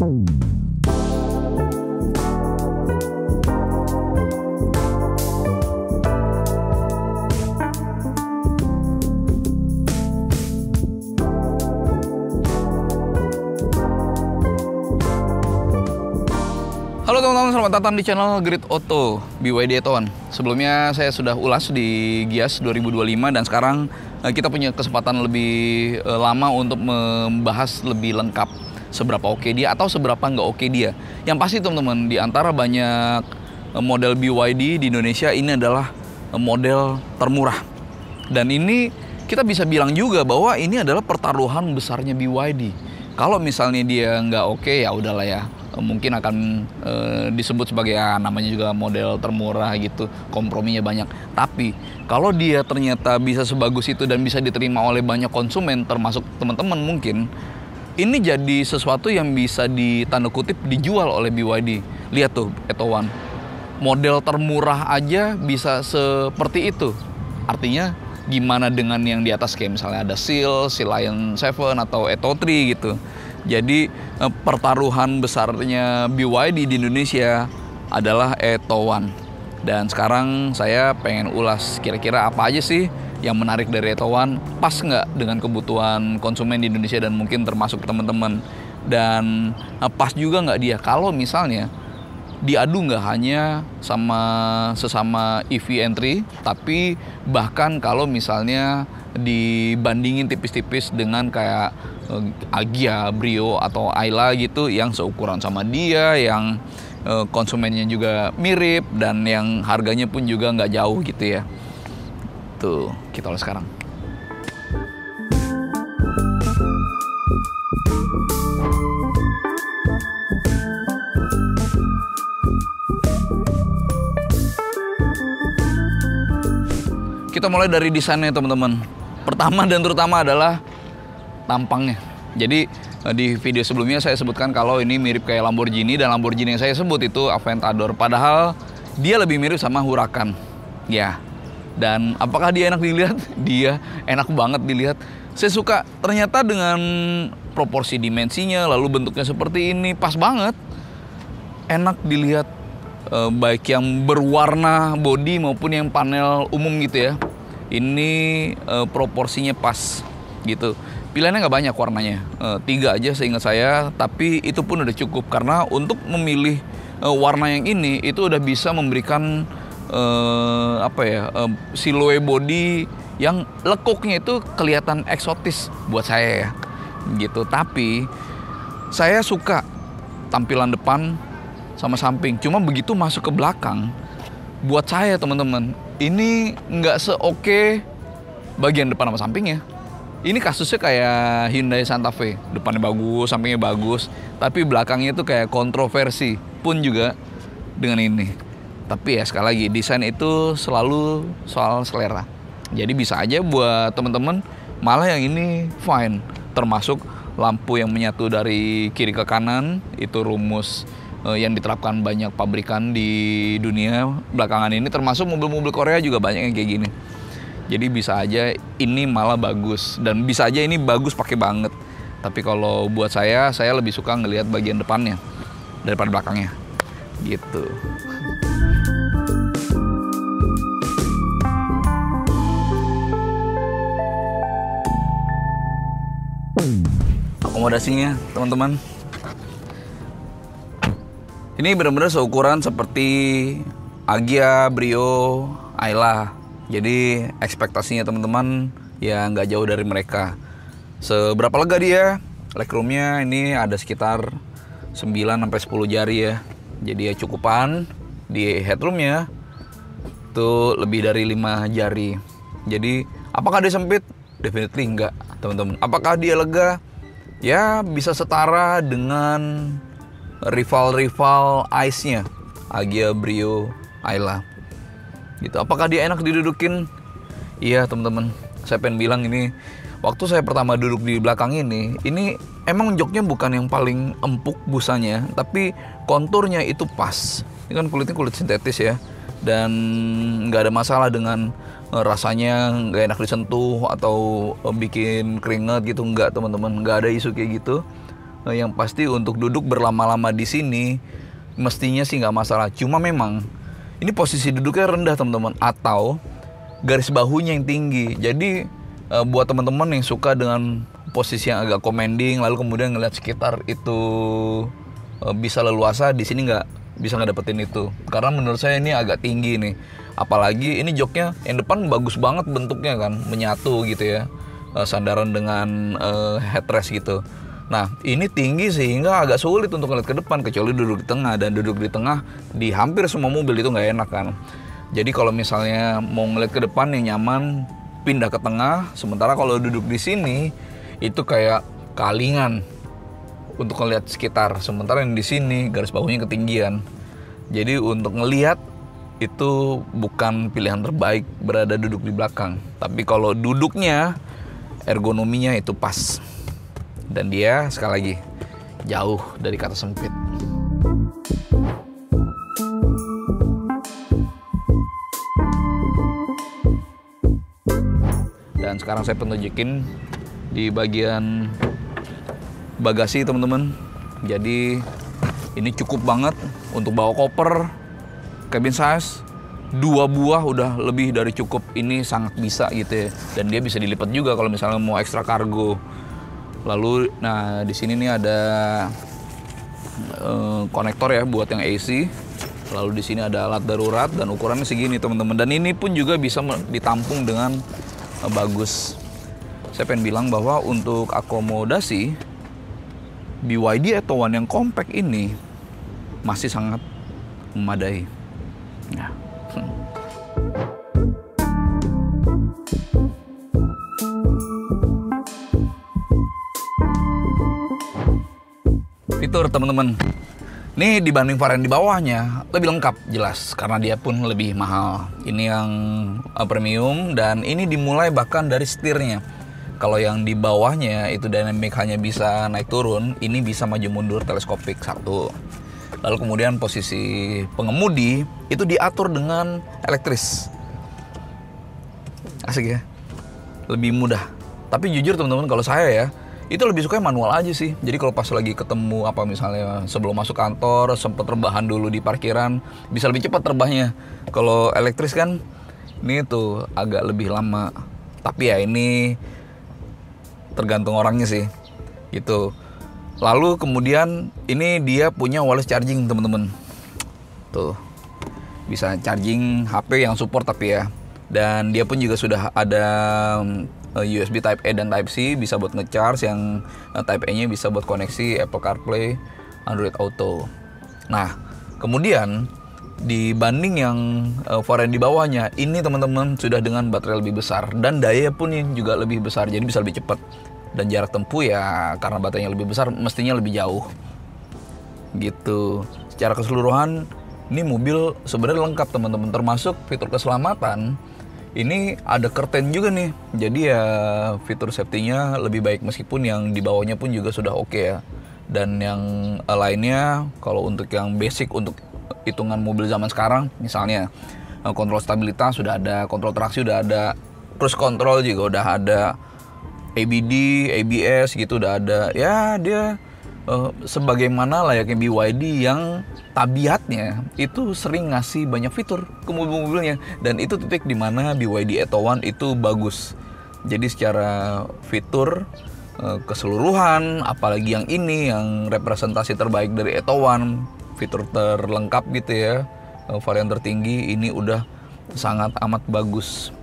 Halo teman-teman, selamat datang di channel Grid Auto BYD Etowan. Sebelumnya saya sudah ulas di Gias 2025 dan sekarang kita punya kesempatan lebih lama untuk membahas lebih lengkap seberapa oke dia atau seberapa nggak oke dia. Yang pasti teman-teman, di antara banyak model BYD di Indonesia, ini adalah model termurah. Dan ini kita bisa bilang juga bahwa ini adalah pertaruhan besarnya BYD. Kalau misalnya dia nggak oke, ya udahlah ya. Mungkin akan disebut sebagai namanya juga model termurah gitu, komprominya banyak. Tapi kalau dia ternyata bisa sebagus itu dan bisa diterima oleh banyak konsumen, termasuk teman-teman mungkin, ini jadi sesuatu yang bisa ditanda kutip dijual oleh BYD. Lihat tuh Etowan, model termurah aja bisa seperti itu. Artinya gimana dengan yang di atas, kayak misalnya ada Seal Lion 7 atau Eto 3 gitu. Jadi pertaruhan besarnya BYD di Indonesia adalah Etowan. Dan sekarang saya pengen ulas kira-kira apa aja sih yang menarik dari Etowan, pas nggak dengan kebutuhan konsumen di Indonesia dan mungkin termasuk teman-teman. Dan pas juga nggak dia kalau misalnya diadu nggak hanya sama sesama EV entry, tapi bahkan kalau misalnya dibandingin tipis-tipis dengan kayak Agya, Brio, atau Ayla gitu yang seukuran sama dia, yang konsumennya juga mirip dan yang harganya pun juga nggak jauh gitu ya. Tuh, kita lihat sekarang. Kita mulai dari desainnya teman-teman. Pertama dan terutama adalah tampangnya. Jadi di video sebelumnya saya sebutkan kalau ini mirip kayak Lamborghini, dan Lamborghini yang saya sebut itu Aventador. Padahal dia lebih mirip sama Huracan. Ya. Dan apakah dia enak dilihat? Dia enak banget dilihat. Saya suka ternyata dengan proporsi dimensinya, lalu bentuknya seperti ini, pas banget. Enak dilihat, baik yang berwarna body maupun yang panel umum gitu ya. Ini proporsinya pas gitu. Pilihannya nggak banyak warnanya, 3 aja seingat saya, tapi itu pun udah cukup karena untuk memilih warna yang ini itu udah bisa memberikan siluet body yang lekuknya itu kelihatan eksotis buat saya ya gitu. Tapi saya suka tampilan depan sama samping, cuma begitu masuk ke belakang, buat saya teman-teman ini nggak se-oke bagian depan sama sampingnya. Ini kasusnya kayak Hyundai Santa Fe, depannya bagus, sampingnya bagus, tapi belakangnya itu kayak kontroversi pun juga dengan ini. Tapi ya sekali lagi, desain itu selalu soal selera. Jadi bisa aja buat teman-teman malah yang ini fine, termasuk lampu yang menyatu dari kiri ke kanan, itu rumus yang diterapkan banyak pabrikan di dunia belakangan ini, termasuk mobil-mobil Korea juga banyak yang kayak gini. Jadi bisa aja ini malah bagus, dan bisa aja ini bagus pakai banget. Tapi kalau buat saya lebih suka ngelihat bagian depannya daripada belakangnya gitu. Akomodasinya teman-teman, ini benar-benar seukuran seperti Agya, Brio, Ayla. Jadi ekspektasinya teman-teman ya nggak jauh dari mereka. Seberapa lega dia? Legroomnya ini ada sekitar 9-10 jari ya. Jadi ya cukupan. Di headroomnya tuh lebih dari 5 jari. Jadi apakah dia sempit? Definitely enggak teman-teman. Apakah dia lega? Ya bisa setara dengan rival-rival ICE-nya, Agya, Brio, Ayla. Gitu. Apakah dia enak didudukin? Iya teman-teman, saya pengen bilang ini, waktu saya pertama duduk di belakang ini emang joknya bukan yang paling empuk busanya, tapi konturnya itu pas. Ini kan kulitnya kulit sintetis ya, dan nggak ada masalah dengan rasanya nggak enak disentuh atau bikin keringat gitu, nggak teman-teman, nggak ada isu kayak gitu. Yang pasti untuk duduk berlama-lama di sini mestinya sih nggak masalah. Cuma memang ini posisi duduknya rendah teman-teman, atau garis bahunya yang tinggi. Jadi buat teman-teman yang suka dengan posisi yang agak commanding, lalu kemudian ngeliat sekitar itu bisa leluasa, di sini nggak dapetin itu. Karena menurut saya ini agak tinggi nih. Apalagi ini joknya yang depan bagus banget bentuknya kan, menyatu gitu ya, sandaran dengan headrest gitu. Nah ini tinggi sehingga agak sulit untuk ngeliat ke depan, kecuali duduk di tengah. Dan duduk di tengah di hampir semua mobil itu nggak enak kan. Jadi kalau misalnya mau ngeliat ke depan yang nyaman, pindah ke tengah. Sementara kalau duduk di sini itu kayak kalingan untuk ngeliat sekitar. Sementara yang di sini garis bahunya ketinggian. Jadi untuk ngeliat itu bukan pilihan terbaik berada duduk di belakang. Tapi kalau duduknya, ergonominya itu pas. Dan dia sekali lagi jauh dari kata sempit. Dan sekarang saya penunjukin di bagian bagasi teman-teman. Jadi ini cukup banget untuk bawa koper, cabin size 2 buah udah lebih dari cukup. Ini sangat bisa gitu ya. Dan dia bisa dilipat juga kalau misalnya mau ekstra kargo. Lalu, nah di sini nih ada konektor ya buat yang AC. Lalu di sini ada alat darurat dan ukurannya segini teman-teman. Dan ini pun juga bisa ditampung dengan bagus. Saya pengen bilang bahwa untuk akomodasi BYD Etowan yang compact ini masih sangat memadai. Ya. Fitur teman-teman, ini dibanding varian di bawahnya lebih lengkap jelas karena dia pun lebih mahal. Ini yang premium dan ini dimulai bahkan dari setirnya. Kalau yang di bawahnya itu dynamic hanya bisa naik turun, ini bisa maju mundur teleskopik satu. Lalu kemudian posisi pengemudi itu diatur dengan elektris. Asik ya, lebih mudah. Tapi jujur teman-teman, kalau saya ya itu lebih suka manual aja sih. Jadi kalau pas lagi ketemu apa misalnya sebelum masuk kantor sempet rebahan dulu di parkiran, bisa lebih cepat rebahnya. Kalau elektris kan ini tuh agak lebih lama. Tapi ya ini tergantung orangnya sih gitu. Lalu kemudian ini dia punya wireless charging teman-teman. Tuh bisa charging HP yang support tapi ya. Dan dia pun juga sudah ada USB Type A dan Type C, bisa buat ngecharge. Yang Type A nya bisa buat koneksi Apple CarPlay, Android Auto. Nah kemudian dibanding yang varian di bawahnya, ini teman-teman sudah dengan baterai lebih besar dan daya pun juga lebih besar, jadi bisa lebih cepat. Dan jarak tempuh ya karena baterainya lebih besar mestinya lebih jauh gitu. Secara keseluruhan ini mobil sebenarnya lengkap teman-teman, termasuk fitur keselamatan. Ini ada curtain juga nih, jadi ya fitur safety-nya lebih baik meskipun yang di bawahnya pun juga sudah oke ya. Dan yang lainnya kalau untuk yang basic untuk hitungan mobil zaman sekarang, misalnya kontrol stabilitas sudah ada, kontrol traksi sudah ada, cruise control juga udah ada, ABD, ABS gitu udah ada. Ya dia sebagaimana layaknya BYD yang tabiatnya itu sering ngasih banyak fitur ke mobil-mobilnya. Dan itu titik dimana BYD Etowan itu bagus. Jadi secara fitur keseluruhan, apalagi yang ini yang representasi terbaik dari Etowan, fitur terlengkap gitu ya, varian tertinggi, ini udah sangat amat bagus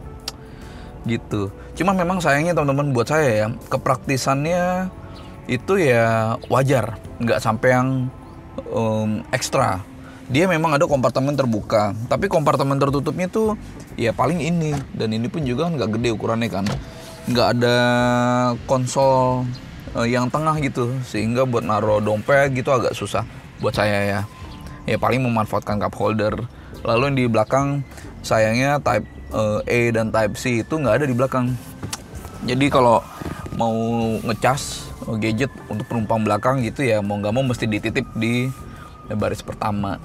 gitu. Cuma memang sayangnya teman-teman buat saya ya, kepraktisannya itu ya wajar, nggak sampai yang ekstra. Dia memang ada kompartemen terbuka, tapi kompartemen tertutupnya tuh ya paling ini. Dan ini pun juga nggak gede ukurannya kan, nggak ada konsol yang tengah gitu, sehingga buat naruh dompet gitu agak susah buat saya ya. Ya paling memanfaatkan cup holder. Lalu yang di belakang sayangnya Type A dan Type C itu nggak ada di belakang. Jadi kalau mau ngecas gadget untuk penumpang belakang gitu ya mau nggak mau mesti dititip di baris pertama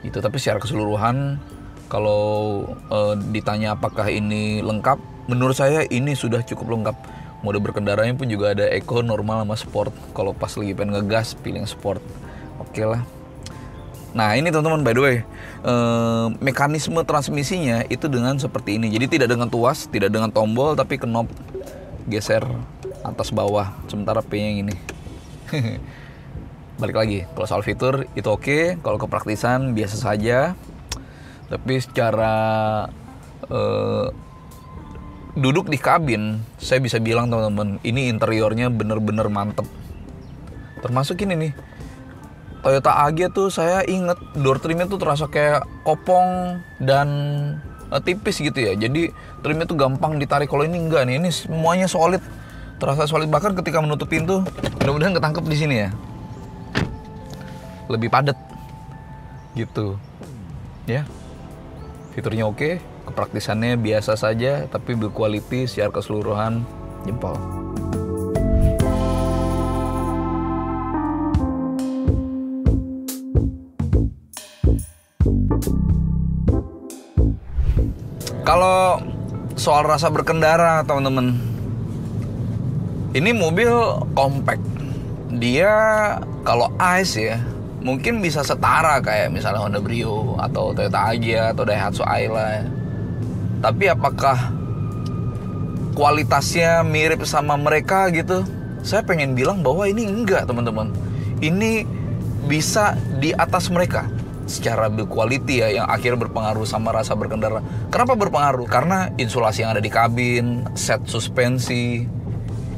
gitu. Tapi secara keseluruhan kalau ditanya apakah ini lengkap, menurut saya ini sudah cukup lengkap. Mode berkendaranya pun juga ada eco, normal, sama sport. Kalau pas lagi pengen ngegas, pilih yang sport. Oke lah. Nah ini teman-teman, by the way, mekanisme transmisinya itu dengan seperti ini. Jadi tidak dengan tuas, tidak dengan tombol, tapi ke knob geser atas bawah. Sementara P nya ini. Balik lagi, kalau soal fitur itu oke. Kalau kepraktisan biasa saja. Tapi secara duduk di kabin, saya bisa bilang teman-teman, ini interiornya bener-bener mantep. Termasuk ini nih, Toyota Agya tuh saya inget door trimnya tuh terasa kayak kopong dan tipis gitu ya. Jadi trimnya tuh gampang ditarik. Kalau ini enggak nih, ini semuanya solid, terasa solid. Bahkan ketika menutup pintu, mudah-mudahan ketangkep di sini ya, lebih padat gitu ya. Fiturnya oke, kepraktisannya biasa saja, tapi build quality secara keseluruhan jempol. Kalau soal rasa berkendara teman-teman, ini mobil compact. Dia kalau ICE ya, mungkin bisa setara kayak misalnya Honda Brio atau Toyota Agya atau Daihatsu Ayla. Tapi apakah kualitasnya mirip sama mereka gitu? Saya pengen bilang bahwa ini enggak teman-teman. Ini bisa di atas mereka secara build quality ya, yang akhirnya berpengaruh sama rasa berkendara. Kenapa berpengaruh? Karena insulasi yang ada di kabin, set suspensi,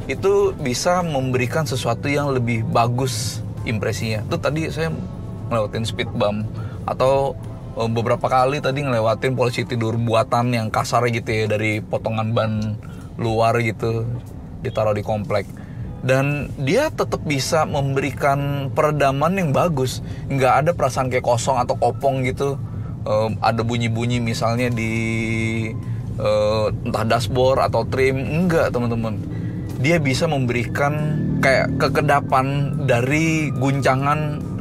itu bisa memberikan sesuatu yang lebih bagus impresinya. Tuh tadi saya ngelewatin speed bump atau beberapa kali tadi ngelewatin polisi tidur buatan yang kasar gitu ya, dari potongan ban luar gitu ditaruh di komplek, dan dia tetap bisa memberikan peredaman yang bagus. Nggak ada perasaan kayak kosong atau kopong gitu. Ada bunyi-bunyi misalnya di entah dashboard atau trim, enggak teman-teman. Dia bisa memberikan kayak kekedapan dari guncangan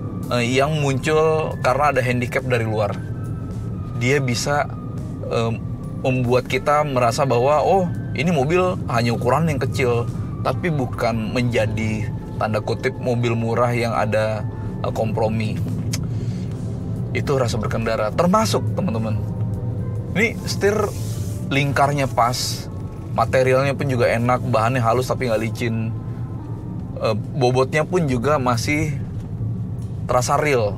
yang muncul karena ada handicap dari luar. Dia bisa membuat kita merasa bahwa oh, ini mobil hanya ukuran yang kecil, tapi bukan menjadi tanda kutip mobil murah yang ada kompromi. Itu rasa berkendara. Termasuk teman-teman, ini setir lingkarnya pas, materialnya pun juga enak, bahannya halus tapi nggak licin. Bobotnya pun juga masih terasa real,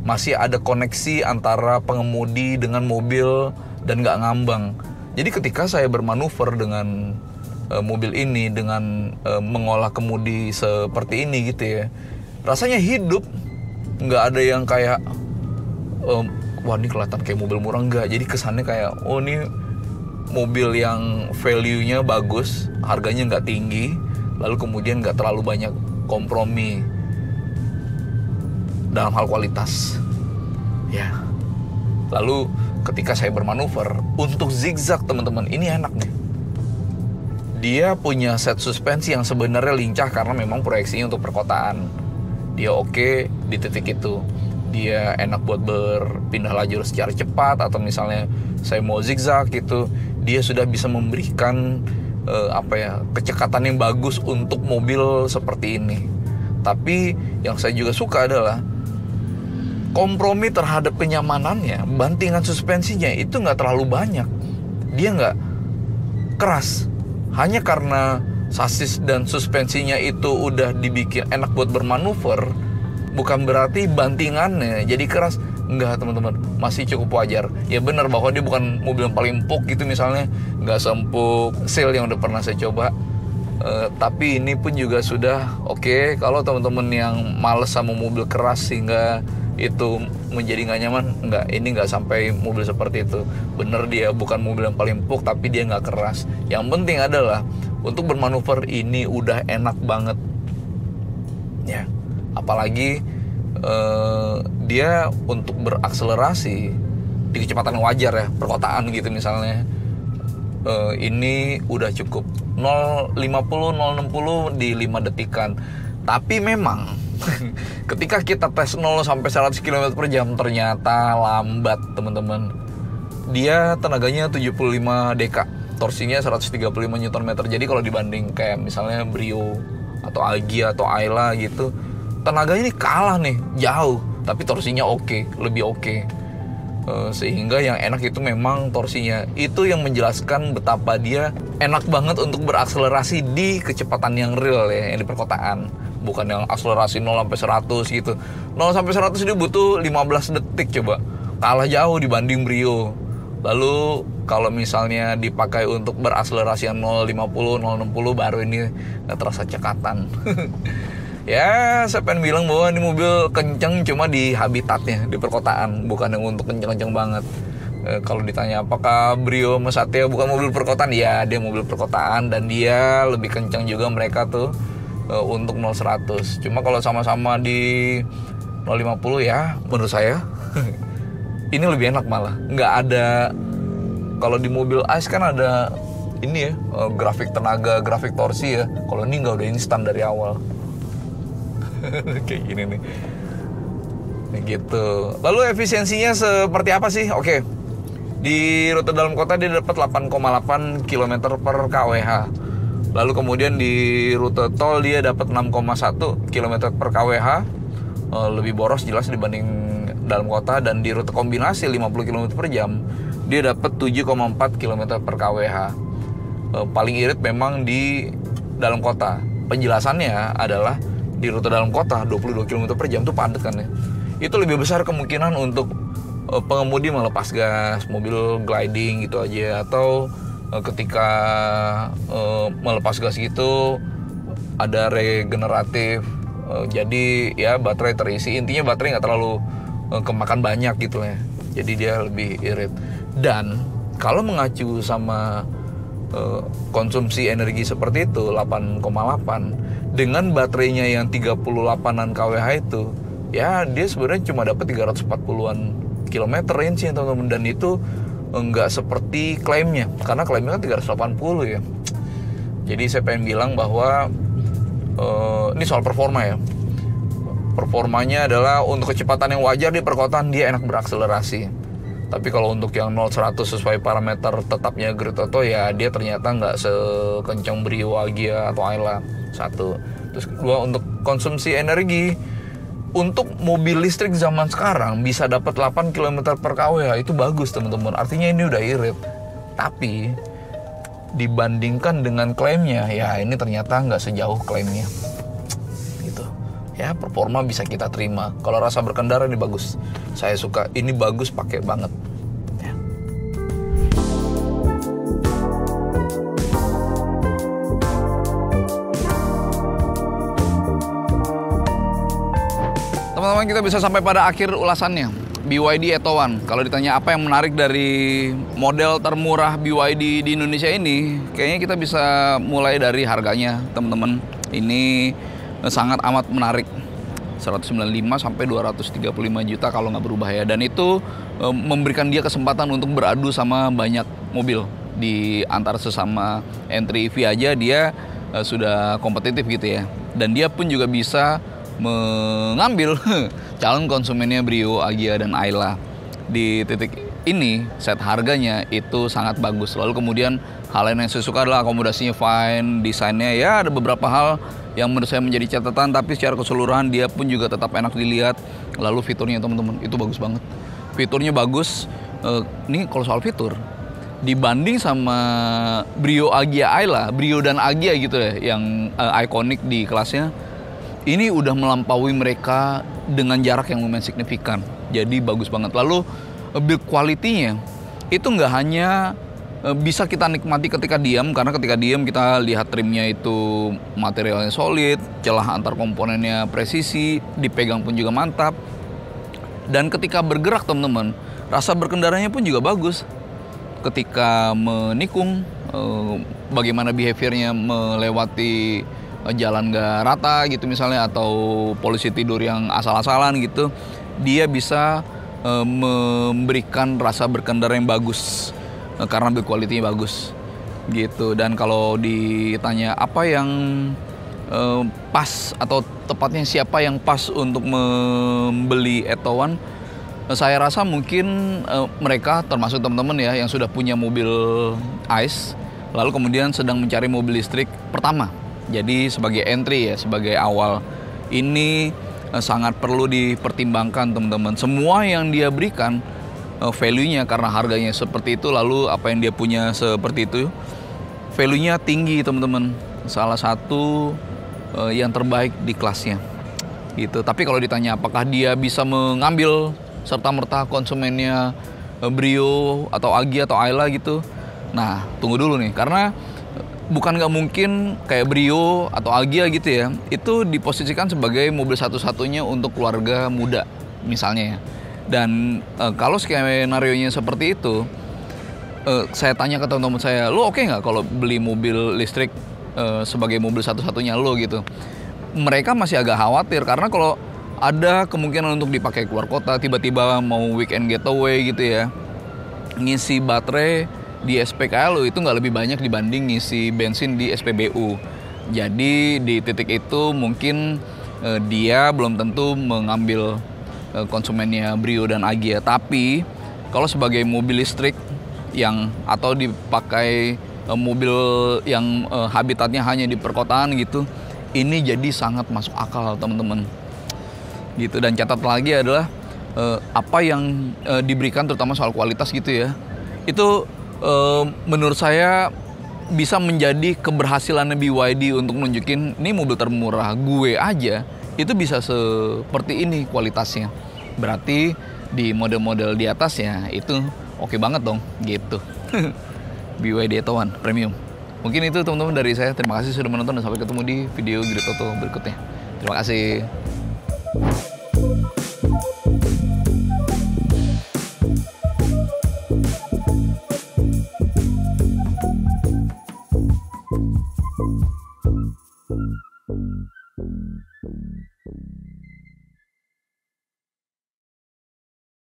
masih ada koneksi antara pengemudi dengan mobil dan nggak ngambang. Jadi ketika saya bermanuver dengan mobil ini, dengan mengolah kemudi seperti ini gitu ya, rasanya hidup. Nggak ada yang kayak wah ini kelihatan kayak mobil murah, nggak. Jadi kesannya kayak oh ini mobil yang value-nya bagus, harganya nggak tinggi, lalu kemudian nggak terlalu banyak kompromi dalam hal kualitas ya. Lalu ketika saya bermanuver untuk zigzag teman-teman, ini enak nih. Dia punya set suspensi yang sebenarnya lincah karena memang proyeksinya untuk perkotaan. Dia oke di titik itu. Dia enak buat berpindah lajur secara cepat, atau misalnya saya mau zigzag gitu, dia sudah bisa memberikan kecekatan yang bagus untuk mobil seperti ini. Tapi yang saya juga suka adalah kompromi terhadap kenyamanannya. Bantingan suspensinya itu nggak terlalu banyak, dia nggak keras. Hanya karena sasis dan suspensinya itu udah dibikin enak buat bermanuver, bukan berarti bantingannya jadi keras. Enggak teman-teman, masih cukup wajar. Ya benar bahwa dia bukan mobil yang paling empuk gitu misalnya, nggak seempuk Seal yang udah pernah saya coba. Tapi ini pun juga sudah oke. Kalau teman-teman yang males sama mobil keras sehingga itu menjadi nggak nyaman, enggak, ini nggak sampai mobil seperti itu. Bener, dia bukan mobil yang paling empuk, tapi dia nggak keras. Yang penting adalah untuk bermanuver ini udah enak banget ya. Apalagi dia untuk berakselerasi di kecepatan wajar ya, perkotaan gitu misalnya, ini udah cukup 050, 060 di 5 detikan. Tapi memang ketika kita tes 0 sampai 100 km per jam ternyata lambat teman-teman. Dia tenaganya 75 dk torsinya 135 Nm. Jadi kalau dibanding kayak misalnya Brio atau Agya atau Ayla gitu, tenaganya ini kalah nih, jauh. Tapi torsinya oke, lebih oke. Sehingga yang enak itu memang torsinya. Itu yang menjelaskan betapa dia enak banget untuk berakselerasi di kecepatan yang real ya, yang di perkotaan. Bukan yang akselerasi 0 sampai 100 gitu. 0 sampai 100 dia butuh 15 detik coba. Kalah jauh dibanding Brio. Lalu kalau misalnya dipakai untuk berakselerasi yang 050, 060 baru ini terasa cekatan. Ya, saya pengen bilang bahwa ini mobil kenceng cuma di habitatnya, di perkotaan, bukan yang untuk kenceng-kenceng banget. Kalau ditanya apakah Brio sama Satya bukan mobil perkotaan, ya dia mobil perkotaan dan dia lebih kenceng juga mereka tuh untuk 0-100. Cuma kalau sama-sama di 050 ya menurut saya ini lebih enak malah. Nggak ada, kalau di mobil ICE kan ada ini ya, grafik tenaga, grafik torsi ya. Kalau ini nggak, udah instan dari awal. Kayak gini nih. Gitu. Lalu efisiensinya seperti apa sih? Oke. Di rute dalam kota dia dapat 8,8 km per kWh. Lalu kemudian di rute tol dia dapat 6,1 km per kWh. Lebih boros jelas dibanding dalam kota. Dan di rute kombinasi 50 km per jam dia dapat 7,4 km per kWh. Paling irit memang di dalam kota. Penjelasannya adalah di rute dalam kota 22 km per jam itu padat kan ya. Itu lebih besar kemungkinan untuk pengemudi melepas gas, mobil gliding gitu aja, atau ketika melepas gas gitu ada regeneratif, jadi ya baterai terisi. Intinya baterai nggak terlalu kemakan banyak gitu ya, jadi dia lebih irit. Dan kalau mengacu sama konsumsi energi seperti itu 8,8 dengan baterainya yang 38an kWh itu, ya dia sebenarnya cuma dapat 340-an kilometer range ya teman-teman. Dan itu enggak seperti klaimnya, karena klaimnya kan 380 ya. Jadi saya pengen bilang bahwa ini soal performa ya. Performanya adalah untuk kecepatan yang wajar di perkotaan dia enak berakselerasi. Tapi kalau untuk yang 0-100 sesuai parameter tetapnya Grid Auto ya dia ternyata nggak sekencang Brio, Agya atau Ayla. Satu. Terus kedua, untuk konsumsi energi untuk mobil listrik zaman sekarang bisa dapat 8 km per kWh, itu bagus teman-teman. Artinya ini udah irit. Tapi dibandingkan dengan klaimnya, ya ini ternyata nggak sejauh klaimnya. Gitu. Ya performa bisa kita terima. Kalau rasa berkendara ini bagus. Saya suka. Ini bagus, pakai banget. Teman-teman, kita bisa sampai pada akhir ulasannya. BYD Atto One. Kalau ditanya apa yang menarik dari model termurah BYD di Indonesia ini, kayaknya kita bisa mulai dari harganya, teman-teman. Ini sangat amat menarik. 195 sampai 235 juta kalau nggak berubah ya. Dan itu memberikan dia kesempatan untuk beradu sama banyak mobil. Di antara sesama entry EV aja dia sudah kompetitif gitu ya. Dan dia pun juga bisa mengambil calon konsumennya Brio, Agya, dan Ayla. Di titik ini set harganya itu sangat bagus. Lalu kemudian hal lain yang saya suka adalah akomodasinya fine, desainnya ya ada beberapa hal yang menurut saya menjadi catatan, tapi secara keseluruhan dia pun juga tetap enak dilihat. Lalu fiturnya teman-teman itu bagus banget. Fiturnya bagus. Ini kalau soal fitur dibanding sama Brio, Agya, Ayla, Brio dan Agya gitu ya, yang ikonik di kelasnya, ini udah melampaui mereka dengan jarak yang lumayan signifikan. Jadi bagus banget. Lalu build quality-nya itu nggak hanya bisa kita nikmati ketika diam, karena ketika diam kita lihat trimnya itu materialnya solid, celah antar komponennya presisi, dipegang pun juga mantap. Dan ketika bergerak teman-teman, rasa berkendaranya pun juga bagus. Ketika menikung, bagaimana behaviornya melewati jalan gak rata gitu misalnya, atau polisi tidur yang asal-asalan gitu, dia bisa memberikan rasa berkendara yang bagus karena build quality-nya bagus gitu. Dan kalau ditanya apa yang pas, atau tepatnya siapa yang pas untuk membeli Atto One, saya rasa mungkin mereka termasuk teman-teman ya yang sudah punya mobil ICE lalu kemudian sedang mencari mobil listrik pertama. Jadi sebagai entry ya, sebagai awal. Ini sangat perlu dipertimbangkan teman-teman. Semua yang dia berikan value-nya karena harganya seperti itu, lalu apa yang dia punya seperti itu, value-nya tinggi teman-teman. Salah satu yang terbaik di kelasnya. Gitu. Tapi kalau ditanya apakah dia bisa mengambil serta-merta konsumennya Brio atau Agya atau Ayla gitu, nah tunggu dulu nih, karena bukan nggak mungkin kayak Brio atau Agya gitu ya, itu diposisikan sebagai mobil satu-satunya untuk keluarga muda misalnya ya. Dan kalau skenario-nya seperti itu, saya tanya ke teman-teman saya, lo oke nggak kalau beli mobil listrik sebagai mobil satu-satunya lo gitu? Mereka masih agak khawatir karena kalau ada kemungkinan untuk dipakai keluar kota, tiba-tiba mau weekend getaway gitu ya, ngisi baterai di SPKLU itu nggak lebih banyak dibanding ngisi bensin di SPBU. Jadi di titik itu mungkin dia belum tentu mengambil konsumennya Brio dan Agya. Tapi kalau sebagai mobil listrik yang atau dipakai mobil yang habitatnya hanya di perkotaan gitu, ini jadi sangat masuk akal teman-teman. Gitu. Dan catat lagi adalah apa yang diberikan terutama soal kualitas gitu ya. Itu menurut saya bisa menjadi keberhasilan BYD untuk nunjukin ini mobil termurah gue aja itu bisa seperti ini kualitasnya. Berarti di model-model di atasnya itu oke banget dong gitu. BYD Etowan Premium. Mungkin itu teman-teman dari saya. Terima kasih sudah menonton dan sampai ketemu di video Grid Auto berikutnya. Terima kasih.